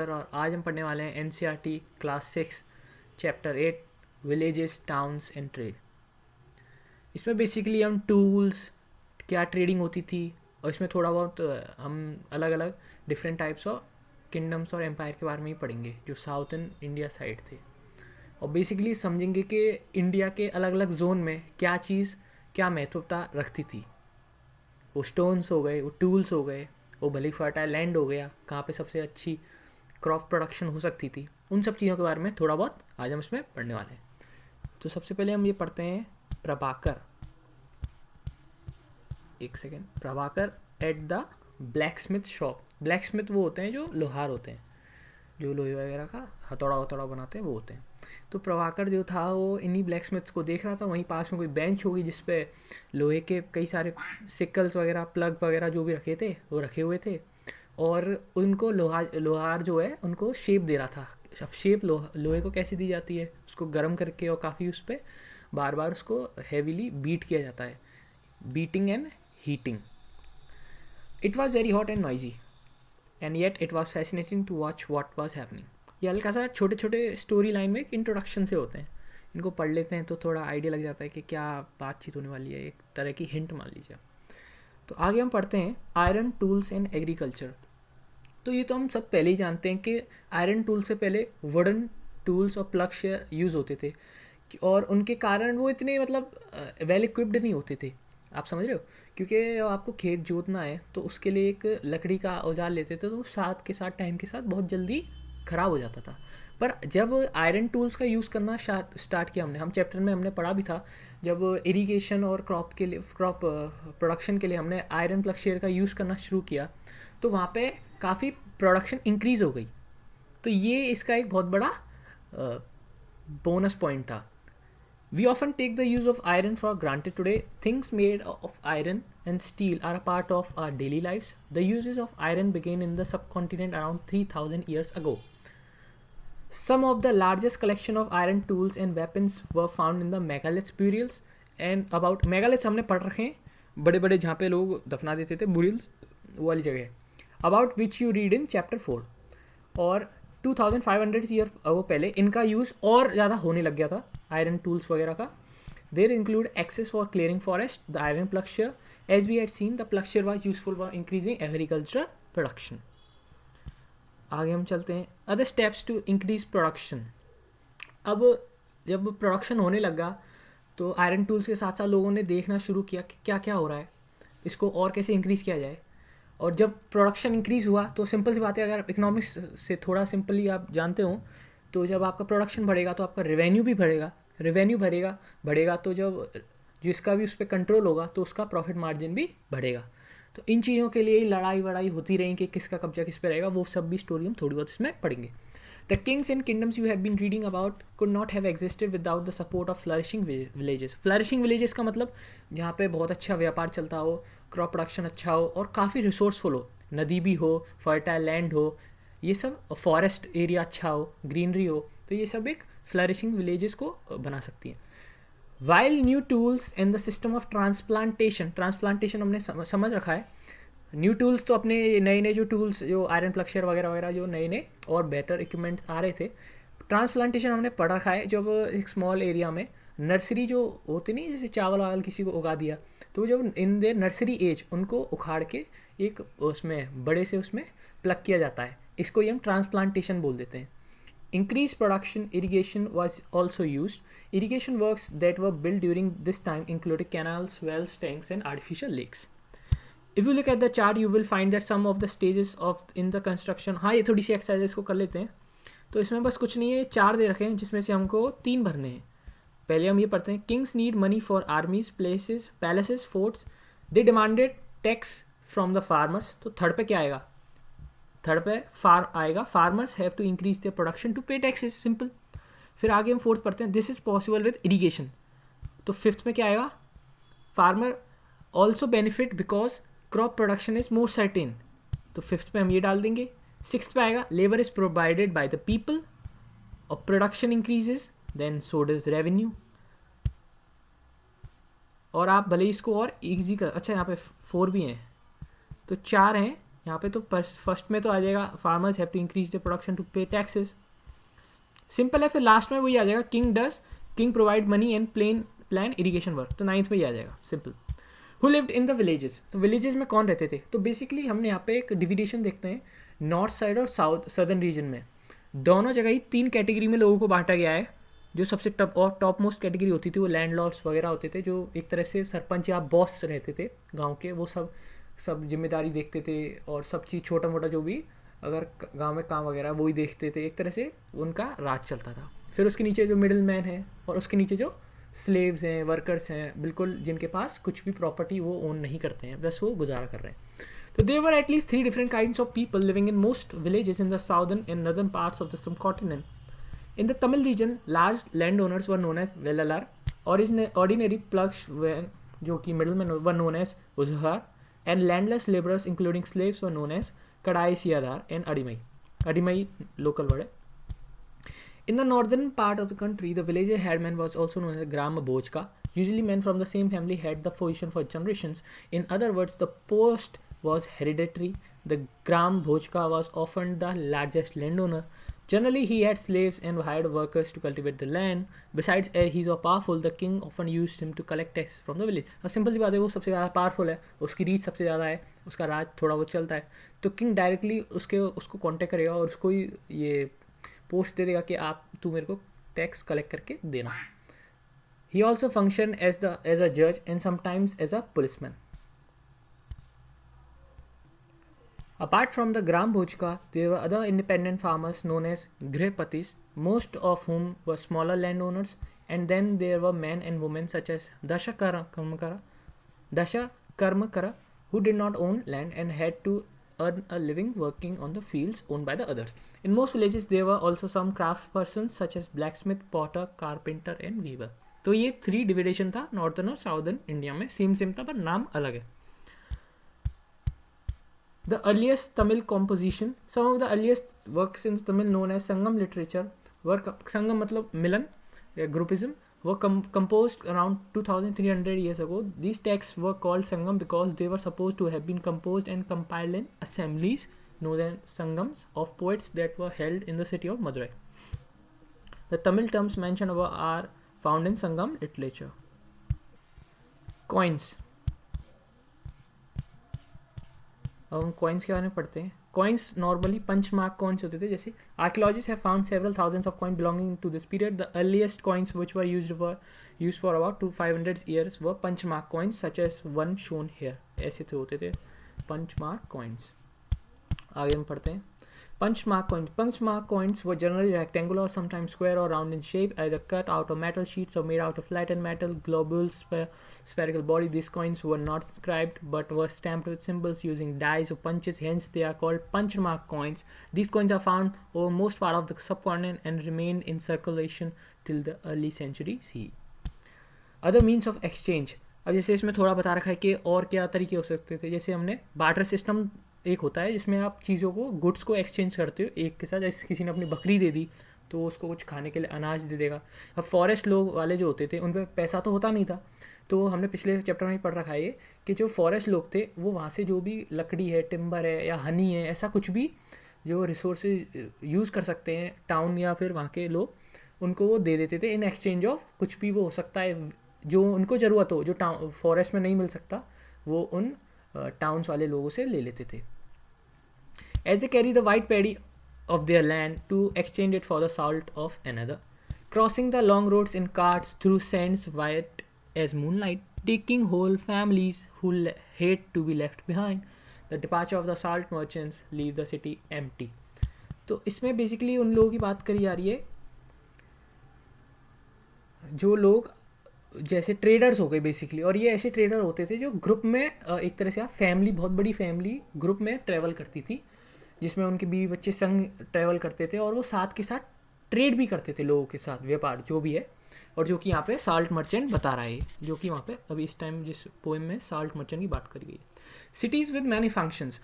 और आज हम पढ़ने वाले हैं NCERT class 6 chapter 8 villages towns and trade. इसमें बेसिकली हम टूल्स, क्या ट्रेडिंग होती थी, और इसमें थोड़ा बहुत हम अलग अलग डिफरेंट टाइप्स ऑफ किंगडम्स और एम्पायर के बारे में ही पढ़ेंगे जो साउथर्न इंडिया साइड थे। और बेसिकली समझेंगे कि इंडिया के अलग अलग जोन में क्या चीज़ क्या महत्वता रखती थी। वो स्टोन्स हो गए, वो टूल्स हो गए, वो भली फर्टाइल लैंड हो गया, कहाँ पे सबसे अच्छी क्रॉप प्रोडक्शन हो सकती थी, उन सब चीज़ों के बारे में थोड़ा बहुत आज हम इसमें पढ़ने वाले हैं। तो सबसे पहले हम ये पढ़ते हैं प्रभाकर। एक second. Prabhakar at the black Smith shop. Black Smith वो होते हैं जो लोहार होते हैं, जो लोहे वगैरह का हथौड़ा वथौड़ा बनाते हैं, वो होते हैं। तो प्रभाकर जो था वो इन्हीं ब्लैक स्मिथ्स को देख रहा था। वहीं पास में कोई बेंच होगी जिसपे लोहे के कई सारे सिकल्स वगैरह, प्लग वगैरह जो भी रखे थे वो रखे हुए थे, और उनको लोहार जो है उनको शेप दे रहा था। अब शेप लोहे को कैसे दी जाती है, उसको गर्म करके और काफ़ी उस पर बार बार उसको हैवीली बीट किया जाता है, beating and heating. It was very hot and noisy and yet it was fascinating to watch what was happening. ये हल्का सा छोटे छोटे स्टोरी लाइन में एक इंट्रोडक्शन से होते हैं, इनको पढ़ लेते हैं तो थोड़ा आइडिया लग जाता है कि क्या बातचीत होने वाली है, एक तरह की हिंट मान लीजिए। तो आगे हम पढ़ते हैं आयरन टूल्स एंड एग्रीकल्चर। तो ये तो हम सब पहले ही जानते हैं कि आयरन टूल से पहले वुडन टूल्स और प्लग शेयर यूज़ होते थे, और उनके कारण वो इतने मतलब वेल इक्विप्ड नहीं होते थे। आप समझ रहे हो, क्योंकि आपको खेत जोतना है तो उसके लिए एक लकड़ी का औजार लेते थे, तो वो साथ के साथ टाइम के साथ बहुत जल्दी ख़राब हो जाता था। पर जब आयरन टूल्स का यूज़ करना स्टार्ट किया हम चैप्टर में हमने पढ़ा भी था, जब इरिगेशन और क्रॉप प्रोडक्शन के लिए हमने आयरन प्लग शेयर का यूज़ करना शुरू किया, तो वहाँ पे काफ़ी प्रोडक्शन इंक्रीज़ हो गई। तो ये इसका एक बहुत बड़ा बोनस पॉइंट था। We often take the use of iron for granted today. Things made of iron and steel are a part of our daily lives. The uses of iron began in the subcontinent around 3000 years ago. Some of the largest collection of iron tools and weapons were found in the megaliths burials. And about megaliths हमने पढ़ रखे हैं, बड़े बड़े जहाँ पे लोग दफना देते थे, burials वो वाली जगह, about which you read in chapter 4. और 2500 ईयर वो पहले इनका यूज़ और ज़्यादा होने लग गया था, आयरन टूल्स वगैरह का. There include axes for clearing forest, the iron ploughshare. As we had seen, the ploughshare was useful for increasing agricultural production. आगे हम चलते हैं other steps to increase production. अब जब प्रोडक्शन होने लगा तो आयरन टूल्स के साथ साथ लोगों ने देखना शुरू किया कि क्या क्या हो रहा है, इसको और कैसे इंक्रीज़ किया जाए. और जब प्रोडक्शन इंक्रीज़ हुआ तो सिंपल सी बात है, अगर इकोनॉमिक्स से थोड़ा सिंपली आप जानते हो, तो जब आपका प्रोडक्शन बढ़ेगा तो आपका रेवेन्यू भी बढ़ेगा. रेवेन्यू बढ़ेगा तो जब जिसका भी उस पर कंट्रोल होगा तो उसका प्रॉफिट मार्जिन भी बढ़ेगा. तो इन चीज़ों के लिए लड़ाई वड़ाई होती रही कि किसका कब्जा किस पे रहेगा, वो सब भी स्टोरी हम थोड़ी बहुत इसमें पढ़ेंगे. The kings and kingdoms you have been reading about could not have existed without the support of flourishing villages. Flourishing villages का मतलब जहाँ पे बहुत अच्छा व्यापार चलता हो, क्रॉप प्रोडक्शन अच्छा हो और काफ़ी रिसोर्सफुल हो, नदी भी हो, फर्टाइल लैंड हो, ये सब, फॉरेस्ट एरिया अच्छा हो, ग्रीनरी हो, तो ये सब एक फ्लरिशिंग विलेजेस को बना सकती है. While new tools and the system of transplantation हमने समझ रखा है. न्यू टूल्स तो अपने नए नए जो टूल्स, जो आयरन प्लक्चर वगैरह वगैरह, जो नए नए और बेटर इक्विपमेंट्स आ रहे थे. ट्रांसप्लांटेशन हमने पढ़ रखा है, जब एक स्मॉल एरिया में नर्सरी जो होती नहीं, जैसे चावल वावल किसी को उगा दिया, तो जब इन देर नर्सरी एज उनको उखाड़ के एक उसमें बड़े से उसमें प्लग किया जाता है, इसको ये हम ट्रांसप्लांटेशन बोल देते हैं. Increased production irrigation was also used. Irrigation works that were built during this time included canals, wells, tanks, and artificial lakes. If you look at the chart, you will find that some of the stages of in the construction. हाँ, ये थोड़ी सी exercises को कर लेते हैं. तो इसमें बस कुछ नहीं है, 4 दे रखे हैं जिसमें से हमको 3 भरने हैं. पहले हम ये पढ़ते हैं. Kings need money for armies, places, palaces, forts. They demanded tax from the farmers. तो थर्ड पे क्या आएगा? थर्ड पे आएगा farmers have to increase their production to pay taxes. Simple. फिर आगे हम फोर्थ पढ़ते हैं. This is possible with irrigation. तो फिफ्थ में क्या आएगा? Farmer also benefit because crop production is more certain. तो फिफ्थ पे हम ये डाल देंगे. सिक्स्थ पे आएगा labour is provided by the people और production increases, then so does revenue. और आप भले इसको और ईजी कर, अच्छा यहाँ पे 4 भी हैं, तो 4 हैं यहाँ पे तो फर्स्ट में तो आ जाएगा farmers have to increase the production to pay taxes, simple है। फिर लास्ट में वही आ जाएगा king provide money and plan irrigation work, तो 9th में ही आ जाएगा simple. Who lived in the villages, तो विलेजेस में कौन रहते थे, तो बेसिकली हमने यहाँ पे एक डिविडेशन देखते हैं नॉर्थ साइड और सदर्न रीजन में। दोनों जगह ही 3 कैटेगरी में लोगों को बांटा गया है। जो सबसे टॉप मोस्ट कैटेगरी होती थी वो लैंडलॉर्ड्स वगैरह होते थे, जो एक तरह से सरपंच या बॉस रहते थे गांव के, वो सब जिम्मेदारी देखते थे और सब चीज़ छोटा मोटा जो भी अगर गांव में काम वगैरह वही देखते थे, एक तरह से उनका राज चलता था। फिर उसके नीचे जो मिडिल मैन है और उसके नीचे जो स्लेव्स हैं, वर्कर्स हैं, बिल्कुल जिनके पास कुछ भी प्रॉपर्टी वो ओन नहीं करते हैं, बस वो गुजारा कर रहे हैं। तो there were at least 3 different kinds of people living in most villages in the southern and northern parts of the subcontinent. In the Tamil region, large landowners were known as Vellalar. Ordinary plugs, जो कि middlemen were known as Uzhar, and landless laborers, including slaves, were known as Kadai Siyadar and Adimai. Adimai local word. In the northern part of the country, the village headman was also known as Gram Bojka. Usually, men from the same family had the position for generations. In other words, the post was hereditary. The Gram Bojka was often the largest landowner. Generally, he had slaves and hired workers to cultivate the land. Besides, he was powerful. The king often used him to collect tax from the village. अब simple सी बात है, वो सबसे ज़्यादा powerful है, उसकी reach सबसे ज़्यादा है, उसका राज थोड़ा बहुत चलता है, तो किंग डायरेक्टली उसको कॉन्टेक्ट करेगा और उसको ये पोस्ट दे देगा कि तू मेरे को टैक्स कलेक्ट करके देना। He also functioned as a judge and sometimes as a policeman. Apart from the Gram Bojka, there were other independent farmers known as Grihpatis, most of whom were smaller landowners, and then there were men and women such as Dasha Karmakara, who did not own land and had to earn a living working on the fields owned by the others. In most villages, there were also some craftspersons such as blacksmith, potter, carpenter and weaver. तो ये 3 डिविडेशन था northern और southern India में, same था पर नाम अलग है। The earliest Tamil composition, some of the earliest works in Tamil known as Sangam literature were Sangam मतलब मिलन या groupism, were composed around 2300 years ago. These texts were called Sangam because they were supposed to have been composed and compiled in assemblies known as Sangams of poets that were held in the city of Madurai. The Tamil terms mentioned above are found in Sangam literature. Coins. अब हम coins के बारे में पढ़ते हैं। Coins normally punch mark coins होते थे, जैसे archaeologist have found several thousands of coin belonging to this period. The earliest coins which were used for about 500 years were punch mark coins such as one shown here. ऐसे तो होते थे पंच mark coins. आगे हम पढ़ते हैं punch mark coins. Punch mark coins were generally rectangular, sometimes square or round in shape, either cut out of metal sheets or made out of flattened metal globules, spherical body. These coins were not inscribed but were stamped with symbols using dies or punches, hence they are called punch mark coins. These coins are found over most part of the subcontinent and remained in circulation till the early century CE. Other means of exchange. अब जैसे इसमें थोड़ा बता रखा है कि और क्या तरीके हो सकते थे, जैसे हमने बार्टर सिस्टम एक होता है जिसमें आप चीज़ों को गुड्स को एक्सचेंज करते हो एक के साथ। जैसे किसी ने अपनी बकरी दे दी तो उसको कुछ खाने के लिए अनाज दे देगा। अब फॉरेस्ट लोग वाले जो होते थे उन पर पैसा तो होता नहीं था, तो हमने पिछले चैप्टर में पढ़ रखा है ये कि जो फॉरेस्ट लोग थे वो वहाँ से जो भी लकड़ी है, टिम्बर है या हनी है, ऐसा कुछ भी जो रिसोर्सेज यूज़ कर सकते हैं टाउन या फिर वहाँ के लोग, उनको वो दे देते थे इन एक्सचेंज ऑफ कुछ भी वो हो सकता है जो उनको ज़रूरत हो, जो टाउन फॉरेस्ट में नहीं मिल सकता वो उन टाउन्स वाले लोगों से ले लेते थे। As they carry the white paddy of their land to exchange it for the salt of another, crossing the long roads in carts through sands white as moonlight, taking whole families who hate to be left behind. The departure of the salt merchants leave the city empty. तो इसमें basically उन लोगों की बात करी जा रही है जो लोग जैसे ट्रेडर्स हो गए बेसिकली, और ये ऐसे ट्रेडर होते थे जो ग्रुप में एक तरह से आप फैमिली, बहुत बड़ी फैमिली ग्रुप में ट्रैवल करती थी, जिसमें उनके बीवी बच्चे संग ट्रैवल करते थे और वो साथ के साथ ट्रेड भी करते थे लोगों के साथ, व्यापार जो भी है, और जो कि यहाँ पे साल्ट मर्चेंट बता रहा है, जो कि वहाँ पे अभी इस टाइम जिस पोएम में साल्ट मर्चेंट की बात करी गई। Cities with many functions,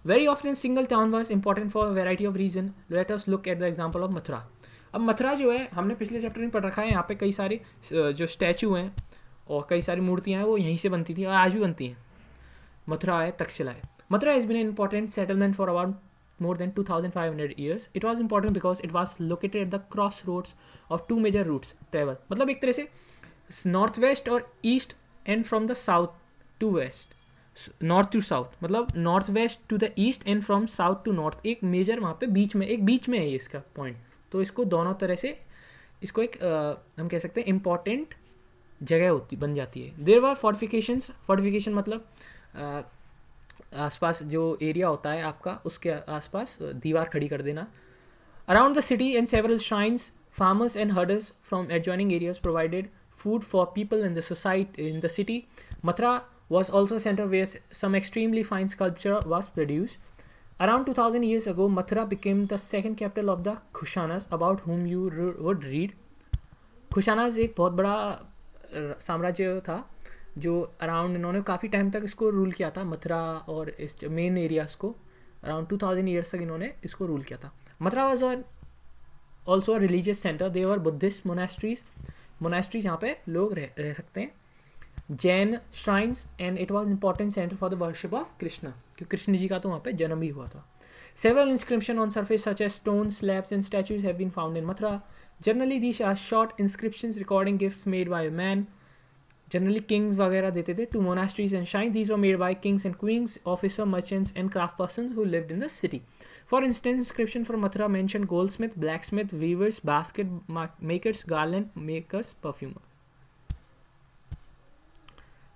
very often single town was important for variety of reason. Let us look at the example of Mathura. अब मथुरा जो है हमने पिछले चैप्टर में पढ़ रखा है, यहाँ पे कई सारे जो स्टैचू हैं और कई सारी मूर्तियाँ हैं वो यहीं से बनती थी और आज भी बनती हैं। मथुरा है, तक्षशिला है। Mathura has been an important settlement for about more than 2500 years. It was important because it was located at the crossroads of two major routes travel. मतलब एक तरह से नॉर्थ वेस्ट और east and from the south to west, north to south, मतलब north west to the east and from south to north, एक major वहाँ पे बीच में, एक बीच में है ये इसका पॉइंट. तो इसको दोनों तरह से इसको एक हम कह सकते हैं इम्पॉर्टेंट जगह होती बन जाती है. There were fortifications. फोर्टिफिकेशन मतलब आसपास जो एरिया होता है आपका उसके आसपास दीवार खड़ी कर देना. Around the city and several shrines, farmers and herders from adjoining areas provided food for people in the society in the city. Mathura was also a center where some extremely fine sculpture was produced. Around 2000 years ago, Mathura became the second capital of the Kushanas, about whom you would read. Kushanas एक बहुत बड़ा साम्राज्य था जो around इन्होंने काफ़ी time तक इसको रूल किया था, मथुरा और इस मेन एरियाज़ को अराउंड 2000 ईयर्स तक इन्होंने इसको रूल किया था. Mathura was also a religious centre. They were Buddhist monasteries. Monasteries यहाँ पे लोग रह सकते हैं. Jain shrines and it was important centre for the worship of Krishna, क्योंकि कृष्ण जी का तो वहाँ पे जन्म भी हुआ था. Several inscriptions on surface such as stones, slabs and statues have been found in Mathura. Generally these are short inscriptions recording gifts made by a man. Generally kings वगैरह देते थे to monasteries and shrines. These were made by kings and queens, officers, merchants and craft persons who lived in the city. For instance, inscription from Mathura mention goldsmith, blacksmith, weavers, basket makers, garland makers, perfumer.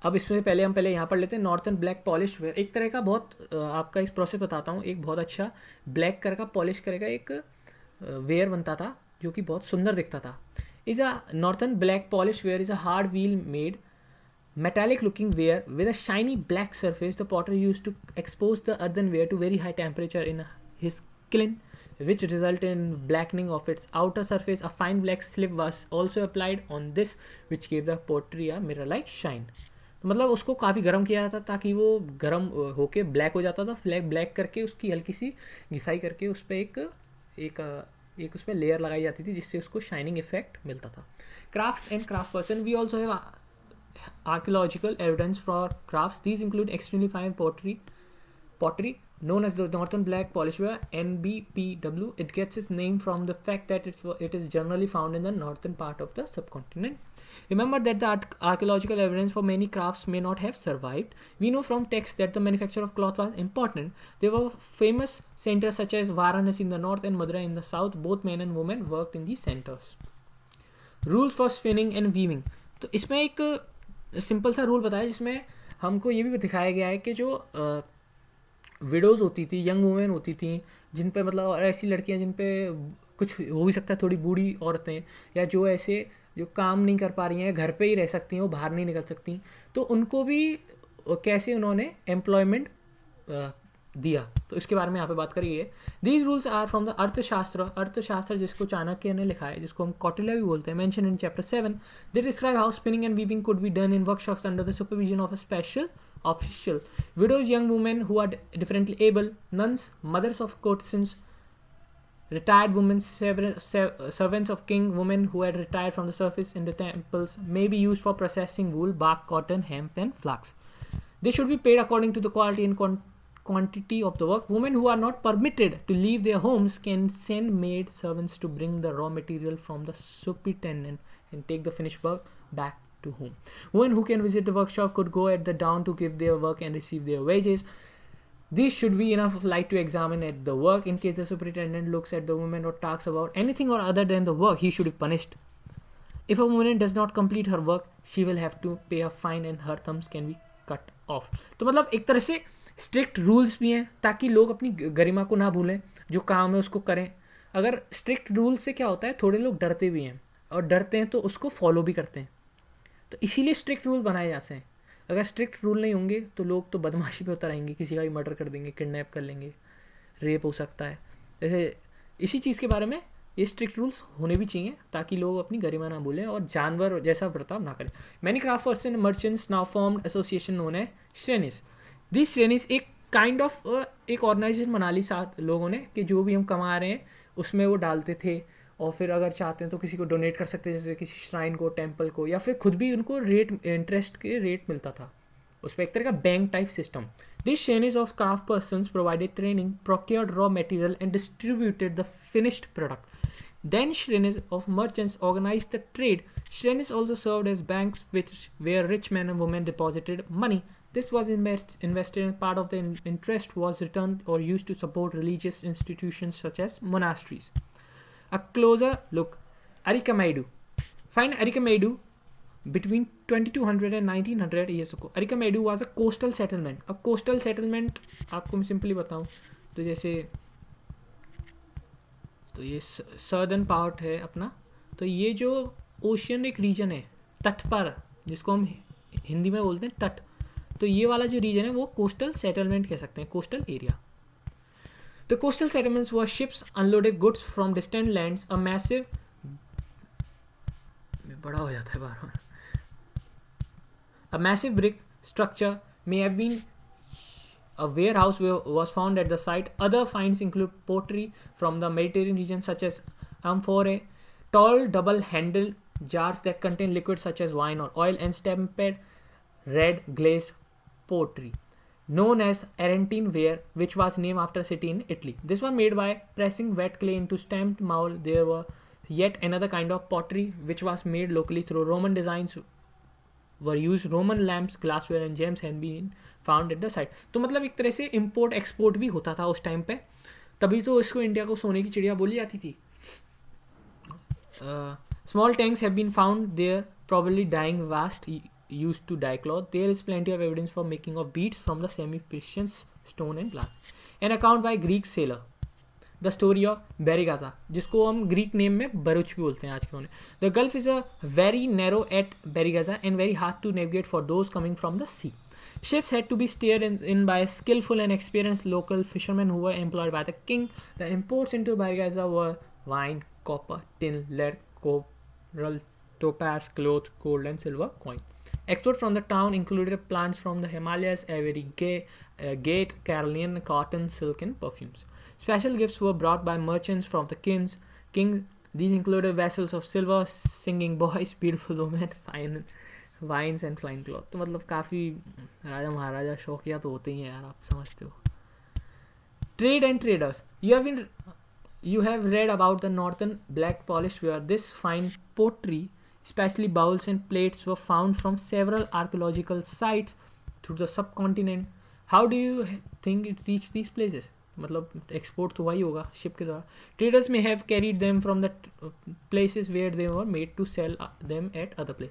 अब इसमें पहले हम यहाँ पढ़ लेते हैं northern black polish where. एक तरह का बहुत आपका इस प्रोसेस बताता हूँ. एक बहुत अच्छा ब्लैक कलर का पॉलिश कलर का एक वेयर बनता था जो कि बहुत सुंदर दिखता था. Is a northern black polish ware is a hard wheel made metallic looking ware with a shiny black surface. The potter used to expose the earthenware to very high temperature in his kiln, which resulted in blackening of its outer surface. A fine black slip was also applied on this, which gave the pottery a mirror-like shine. तो मतलब उसको काफ़ी गर्म किया जाता ताकि वो गर्म होके ब्लैक हो जाता था. ब्लैक करके उसकी हल्की सी घिसाई करके उस पर एक उस पर लेयर लगाई जाती थी जिससे उसको शाइनिंग इफेक्ट मिलता था. Crafts and craft person. We also have archaeological evidence for crafts. These include extremely fine pottery known as the Northern Black Polishware, NBPW. It gets its name from the fact that it is generally found in the northern part of the subcontinent. Remember that the archaeological evidence for many crafts may not have survived. We know from texts that the manufacture of cloth was important. There were famous centers such as Varanasi in the north and Madurai in the south. Both men and women worked in these centers. Rules for spinning and weaving. तो इसमें एक simple सा rule बताया जिसमें हमको ये भी दिखाया गया है कि जो विडोज़ होती थी, यंग वुमेन होती थी, जिन पे मतलब और ऐसी लड़कियां जिन पे कुछ हो भी सकता है, थोड़ी बूढ़ी औरतें या जो ऐसे जो काम नहीं कर पा रही हैं, घर पे ही रह सकती हैं, वो बाहर नहीं निकल सकती, तो उनको भी कैसे उन्होंने एम्प्लॉयमेंट दिया, तो इसके बारे में यहाँ पे बात करिए. These rules are from the Arthashastra. Arthashastra जिसको चाणक्य ने लिखा है, जिसको हम कौटिल्य भी बोलते हैं, mention in chapter 7. They describe how spinning and weaving could be done in workshops under the supervision of a special official. Widows, young women who are differently able, nuns, mothers of courtesans, retired women, servants of king, women who had retired from the service in the temples, may be used for processing wool, bark, cotton, hemp and flax. They should be paid according to the quality and quantity of the work. Women who are not permitted to leave their homes can send maid servants to bring the raw material from the superintendent and take the finished work back to home. Women who can visit the workshop could go at the dawn to give their work and receive their wages. These should be enough of light to examine at the work. In case the superintendent looks at the woman or talks about anything or other than the work, he should be punished. If a woman does not complete her work, she will have to pay a fine and her thumbs can be cut off. तो मतलब एक तरह से strict rules भी हैं ताकि लोग अपनी गरिमा को ना भूलें, जो काम है उसको करें. अगर स्ट्रिक्ट रूल से क्या होता है, थोड़े लोग डरते भी हैं और डरते हैं तो उसको फॉलो भी करते हैं, तो इसीलिए स्ट्रिक्ट रूल बनाए जाते हैं. अगर स्ट्रिक्ट रूल नहीं होंगे तो लोग तो बदमाशी पे उतर आएंगे, किसी का भी मर्डर कर देंगे, किडनैप कर लेंगे, रेप हो सकता है. जैसे इसी चीज़ के बारे में ये स्ट्रिक्ट रूल्स होने भी चाहिए ताकि लोग अपनी गरिमा ना भूलें और जानवर जैसा बर्ताव ना करें. Many crafters and merchants now formed association known है श्रेणीज. दिस श्रेणीज एक काइंड ऑफ एक ऑर्गेनाइजेशन बना ली साथ लोगों ने कि जो भी हम कमा रहे हैं उसमें वो डालते थे और फिर अगर चाहते हैं तो किसी को डोनेट कर सकते हैं, जैसे किसी श्राइन को, टेम्पल को, या फिर खुद भी उनको रेट इंटरेस्ट के रेट मिलता था उस पर, एक तरह का bank type system. This shrenes of craftspersons provided training, procured raw material, and distributed the finished product. Then shrenes of merchants organized the trade. Shrenes also served as banks where rich men and women deposited money. This was invested and part of the interest was returned or used to support religious institutions such as monasteries. A closer look. Arikamedu. Find Arikamedu between 2200 and 1900 years ago. Arikamedu was a coastal settlement. A coastal settlement आपको मैं simply बताऊँ तो जैसे तो ये southern part है अपना, तो ये जो ओशियन एक रीजन है तट पर जिसको हम हिंदी में बोलते हैं तट, तो ये वाला जो रीजन है वो कोस्टल सेटलमेंट कह सकते हैं, coastal area. The coastal settlements were ships unloaded goods from distant lands. A massive बड़ा हो जाता है बार बार. A massive brick structure may have been a warehouse was found at the site. Other finds include pottery from the Mediterranean region such as amphorae, tall double-handled jars that contain liquids such as wine or oil, and stamped red glazed pottery known as Argentine ware, which was named after a city in Italy. This was made by pressing wet clay into stamped mold. There were yet another kind of pottery which was made locally through Roman designs were used. Roman lamps, glassware and gems had been found at the site. तो मतलब एक तरह से import export भी होता था उस time पे, तभी तो इसको इंडिया को सोने की चिड़िया बोली जाती थी. Small tanks have been found there, probably dyeing vast used to dye cloth. There is plenty of evidence for making of beads from the semi-precious stone and glass. An account by Greek sailor, the story of Barygaza, जिसको हम Greek name में बरूच भी बोलते हैं आज के होने. The gulf is a very narrow at Barygaza and very hard to navigate for those coming from the sea. Ships had to be steered in by skillful and experienced local fishermen who were employed by the king. The imports into Bergaza were wine, copper, tin, lead, coral, topaz, cloth, gold, and silver coin. Exports from the town included plants from the Himalayas, ivory, gate, Carolinian, cotton, silk, and perfumes. Special gifts were brought by merchants from the king. These included vessels of silver, singing boys, beautiful women, fine wines and flying cloth. तो मतलब काफ़ी राजा महाराजा शौकिया तो होते ही हैं यार, आप समझते हो. Trade and traders. You have read about the northern black polish ware. This fine pottery, especially bowls and plates, were found from several archaeological sites through the subcontinent. How do you think it reached these places? मतलब export तो वही होगा ship के द्वारा. Traders may have carried them from the places where they were made to sell them at other place.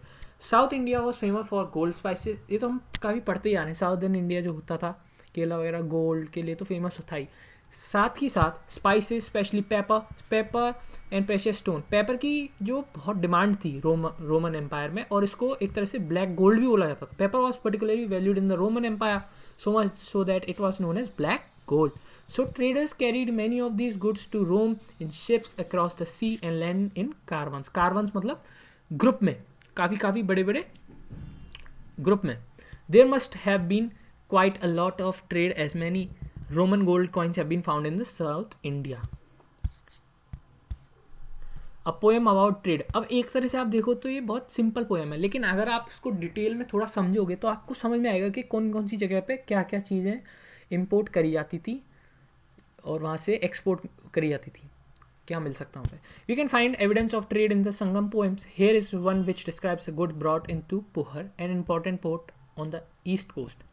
South India was famous for gold spices. ये तो हम काफ़ी पढ़ते ही आ रहे हैं. साउदर्न इंडिया जो होता था, केला वगैरह गोल्ड के लिए तो फेमस था ही. साथ ही साथ spices, specially paper and precious stone. Paper की जो बहुत डिमांड थी रोमन एम्पायर में, और इसको एक तरह से ब्लैक गोल्ड भी बोला जाता था. Paper was particularly valued in the Roman empire so much so that it was known as black gold. So traders carried many of these goods to Rome in ships across the sea and land in caravans. Caravans मतलब group में, काफ़ी बड़े बड़े group में. There must have been quite a lot of trade as many Roman gold coins have been found in the South India. A poem about trade. अब एक तरह से आप देखो तो ये बहुत सिंपल पोएम है, लेकिन अगर आप इसको डिटेल में थोड़ा समझोगे तो आपको समझ में आएगा कि कौन कौन सी जगह पे क्या क्या चीज़ें इंपोर्ट करी जाती थी और वहाँ से एक्सपोर्ट करी जाती थी, क्या मिल सकता हूँ. You can find evidence of trade in the Sangam poems. Here is one which describes a good brought in to Puhar, an important port on the east coast.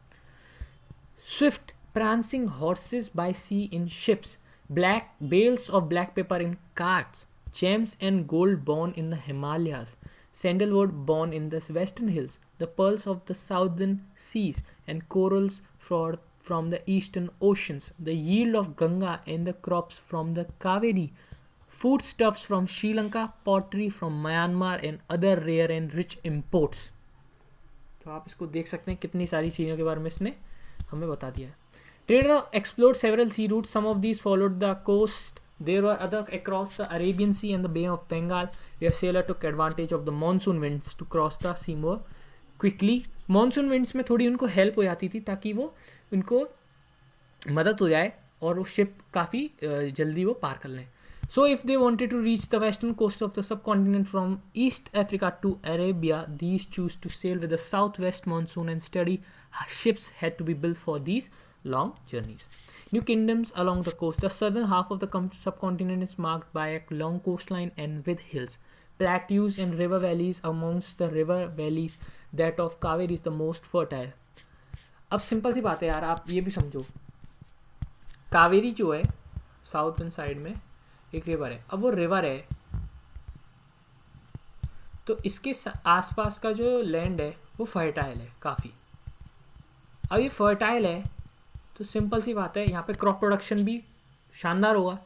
Swift prancing horses by sea in ships, black bales of black pepper in carts, gems and gold born in the Himalayas, sandalwood born in the western hills, the pearls of the southern seas, and corals from the eastern oceans, the yield of Ganga and the crops from the Kaveri, foodstuffs from Sri Lanka, pottery from Myanmar, and other rare and rich imports. तो आप इसको देख सकते हैं कितनी सारी चीज़ों के बारे में इसने हमें बता दिया है. Trader explored several sea routes. Some of these followed the coast. There were others across the Arabian Sea and the Bay of Bengal, where sailors took advantage of the monsoon winds to cross the sea more quickly. Monsoon winds में थोड़ी उनको help हो जाती थी ताकि वो उनको मदद हो जाए और वो शिप काफ़ी जल्दी वो पार कर लें. So if they wanted to reach the western coast of the subcontinent from East Africa to Arabia, these chose to sail with the southwest monsoon, and steady ships had to be built for these long journeys. New kingdoms along the coast. The southern half of the subcontinent is marked by a long coastline and with hills, plateaus, and river valleys. Amongst the river valleys, that of Kaveri is the most fertile. अब simple सी बात है यार, आप ये भी समझो, कावेरी जो है साउथर्न साइड में एक रिवर है. अब वो रिवर है तो इसके आसपास का जो लैंड है वो फर्टाइल है काफ़ी. अब ये फर्टाइल है तो सिंपल सी बात है, यहाँ पे क्रॉप प्रोडक्शन भी शानदार होगा.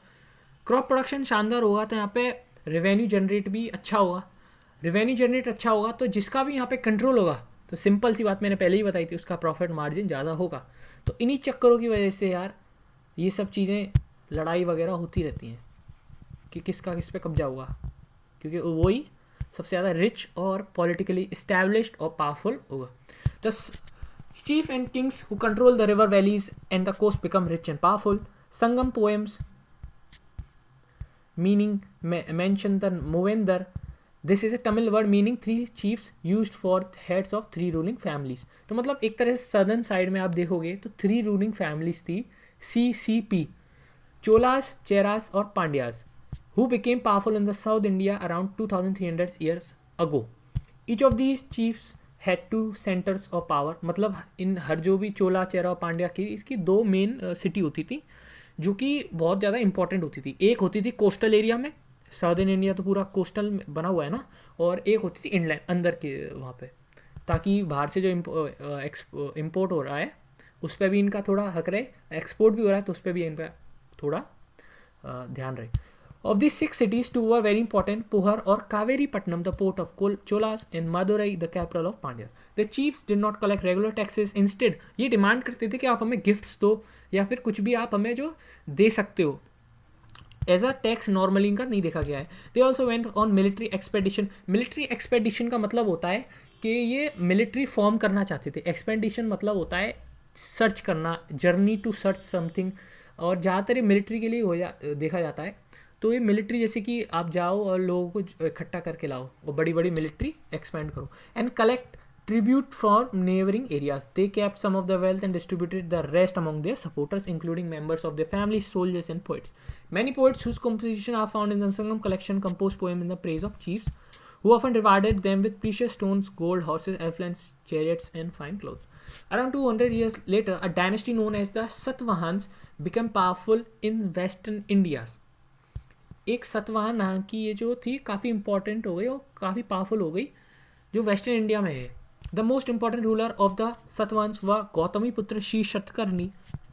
क्रॉप प्रोडक्शन शानदार होगा तो यहाँ पे रेवेन्यू जनरेट भी अच्छा होगा. रेवेन्यू जनरेट अच्छा होगा तो जिसका भी यहाँ पे कंट्रोल होगा तो सिंपल सी बात मैंने पहले ही बताई थी, उसका प्रॉफिट मार्जिन ज़्यादा होगा. तो इन्हीं चक्करों की वजह से यार ये सब चीज़ें, लड़ाई वगैरह होती रहती हैं कि किसका किस पे कब्जा होगा, क्योंकि वही सबसे ज़्यादा रिच और पॉलिटिकली इस्टेब्लिश्ड और पावरफुल होगा. The chief and kings who control the river valleys and the coast become rich and powerful. Sangam poems meaning mention the Movendar. This is a Tamil word meaning three chiefs used for heads of three ruling families. तो मतलब एक तरह से southern side में आप देखोगे तो three ruling families थी, CCP, चोलास, चेरास और Pandyas, who became powerful in the South India around 2300 years ago. Each of these chiefs had two centers of power. मतलब इन हर जो भी चोला, चेरा और पांड्या की इसकी दो मेन सिटी होती थी जो कि बहुत ज़्यादा इंपॉर्टेंट होती थी. एक होती थी कोस्टल एरिया में, साउदर्न इंडिया तो पूरा कोस्टल बना हुआ है ना, और एक होती थी इनलैंड अंदर के वहाँ पे, ताकि बाहर से जो इम्पोर्ट हो रहा है उस पर भी इनका थोड़ा हक रहे, एक्सपोर्ट भी हो रहा है तो उस पर भी इनका थोड़ा ध्यान रहे. Of these 6 cities, 2 were very important, Puhar or Kaveri Patnam, the port of Cholas, and Madurai, the capital of Pandya. The chiefs did not collect regular taxes. Instead, ये डिमांड करते थे कि आप हमें गिफ्ट्स दो या फिर कुछ भी आप हमें जो दे सकते हो. एज अ टैक्स नॉर्मली इनका नहीं देखा गया है. They also went on military expedition. Military expedition का मतलब होता है कि ये मिलिट्री फॉर्म करना चाहते थे. एक्सपेडिशन मतलब होता है सर्च करना, जर्नी टू सर्च समथिंग, और ज़्यादातर ये मिलिट्री के लिए देखा जाता है. तो ये मिलिट्री जैसे कि आप जाओ और लोगों को इकट्ठा करके लाओ और बड़ी बड़ी मिलिट्री एक्सपेंड करो. And collect tribute from neighboring areas. They kept some of the wealth and distributed the rest among their supporters, including members of their families, soldiers, and poets. Many poets whose compositions are found in the Sangam collection composed poems in the praise of chiefs, who often rewarded them with precious stones, gold, horses, elephants, chariots, and fine clothes. Around 200 years later, a dynasty known as the Satvahans became powerful in western India. एक सतवाहन नाम की ये जो थी काफ़ी important हो गई और काफ़ी पावरफुल हो गई जो वेस्टर्न इंडिया में है. The most important ruler of the Satavahana was Gautamiputra Shri Satakarni.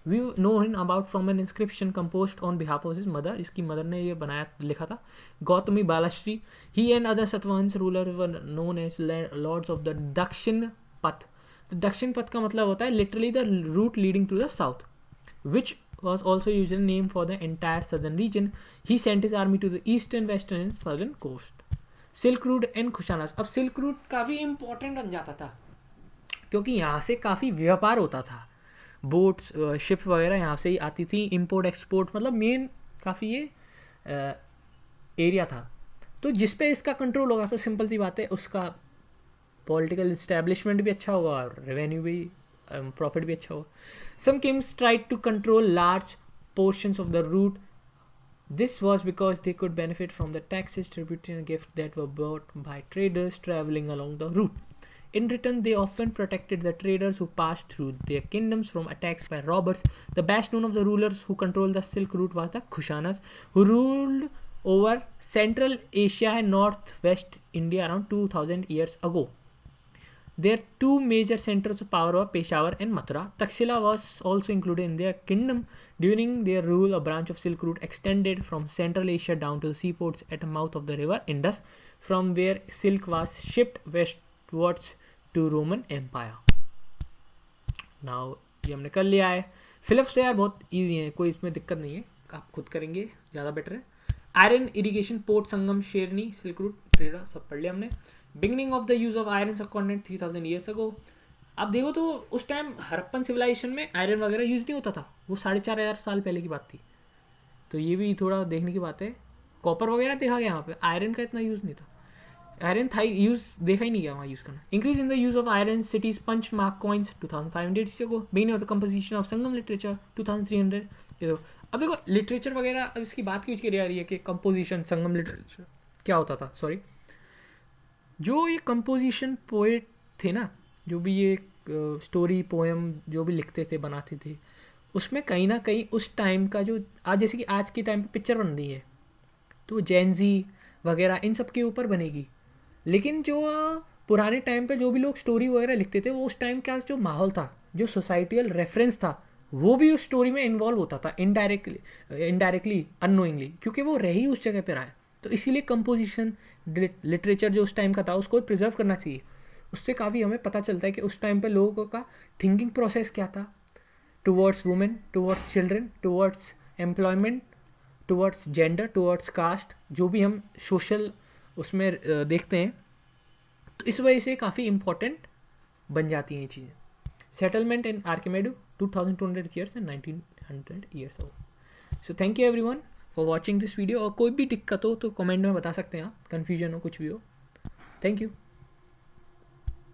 We know him about from an inscription composed on behalf of his mother. इसकी मदर ने ये बनाया लिखा था, Gautami Balashri. He and other Satavahana ruler were known as lords of the Dakshinapatha. Dakshinapatha का मतलब होता है literally the route leading to the south, which was also usually named for the entire southern region. He sent his army to the eastern, western and southern coast. Silk route and खुशानास. अब silk root काफ़ी important बन जाता था क्योंकि यहाँ से काफ़ी व्यापार होता था, बोट्स, शिप वगैरह यहाँ से ही आती थी, इंपोर्ट एक्सपोर्ट, मतलब मेन काफ़ी ये एरिया था. तो जिस पे इसका कंट्रोल होगा तो सिंपल सी बात है उसका पॉलिटिकल इस्टेब्लिशमेंट भी अच्छा होगा और रेवेन्यू भी, प्रॉफिट भी अच्छा होगा. Some kings tried to control large portions of the route. This was because they could benefit from the taxes, tribute and gifts that were brought by traders traveling along the route. In return, they often protected the traders who passed through their kingdoms from attacks by robbers. The best known of the rulers who controlled the Silk Route was the Kushanas, who ruled over Central Asia and Northwest India around 2000 years ago. Their two major centers of power were Peshawar and Mathura. Taxila was also included in their kingdom. During their rule, a branch of Silk Route extended from Central Asia down to the seaports at the mouth of the river Indus, from where silk was shipped westwards to Roman Empire. Now ये हमने कर लिया है. Philips तो यार बहुत easy है, कोई इसमें दिक्कत नहीं है, आप खुद करेंगे ज़्यादा बेटर है. आयरन, इरिगेशन, पोर्ट, संगम, शेरनी, सिल्क रूट, ट्रेडर, सब पढ़ लिया हमने. Beginning of the use of iron subcontinent 3000 years ago. अब देखो तो उस टाइम हड़प्पन सिविलाइजेशन में आयरन वगैरह यूज़ नहीं होता था, वो 4500 साल पहले की बात थी. तो ये भी थोड़ा देखने की बात है. कॉपर वगैरह देखा गया यहाँ पे, आयरन का इतना यूज़ नहीं था. आयरन था यूज़ देखा ही नहीं गया वहाँ यूज़ करना. Increase in the use of iron cities punch mark coins 2500 years ago. Beginning of the composition of Sangam literature 2300. ये देखो, अब देखो लिटरेचर वगैरह, अब इसकी बात क्यों करी जा रही है कि कंपोजिशन संगम लिटरेचर क्या होता था. सॉरी, जो ये कंपोजिशन पोएट थे ना, जो भी ये स्टोरी पोएम जो भी लिखते थे बनाते थे, उसमें कहीं ना कहीं उस टाइम का जो आज, जैसे कि आज के टाइम पे पिक्चर बन रही है तो जेनजी वगैरह इन सब के ऊपर बनेगी, लेकिन जो पुराने टाइम पे जो भी लोग स्टोरी वगैरह लिखते थे वो उस टाइम का जो माहौल था, जो सोसाइटियल रेफरेंस था, वो भी उस स्टोरी में इन्वॉल्व होता था इनडायरेक्टली अननोइंगली, क्योंकि वो रह ही उस जगह पर आए. तो इसीलिए कंपोजिशन लिटरेचर जो उस टाइम का था उसको प्रिजर्व करना चाहिए. उससे काफ़ी हमें पता चलता है कि उस टाइम पे लोगों का थिंकिंग प्रोसेस क्या था towards women, towards children, towards employment, towards gender, towards caste, जो भी हम सोशल उसमें देखते हैं. तो इस वजह से काफ़ी इंपॉर्टेंट बन जाती हैं ये चीज़ें. सेटलमेंट इन आर्किमेडो 2200 years and 1900 years ago. So thank you everyone for watching this video. और कोई भी दिक्कत हो तो कमेंट में बता सकते हैं आप, कन्फ्यूजन हो कुछ भी हो. Thank you.